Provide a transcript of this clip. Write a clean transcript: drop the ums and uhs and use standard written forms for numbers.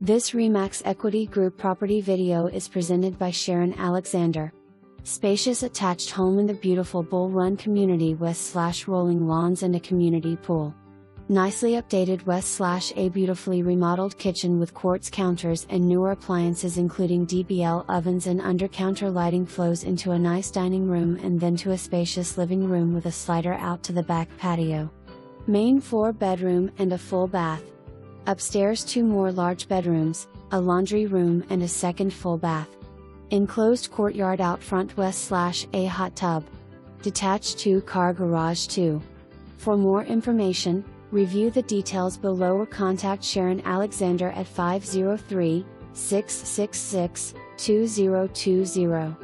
This Remax Equity Group property video is presented by Sharon Alexander. Spacious attached home in the beautiful Bull Run community west/rolling lawns and a community pool. Nicely updated west/a beautifully remodeled kitchen with quartz counters and newer appliances including DBL ovens and under-counter lighting flows into a nice dining room and then to a spacious living room with a slider out to the back patio. Main floor bedroom and a full bath. Upstairs 2 more large bedrooms, a laundry room and a second full bath. Enclosed courtyard out front west/a hot tub. Detached 2-car garage too. For more information, review the details below or contact Sharon Alexander at 503-666-2020.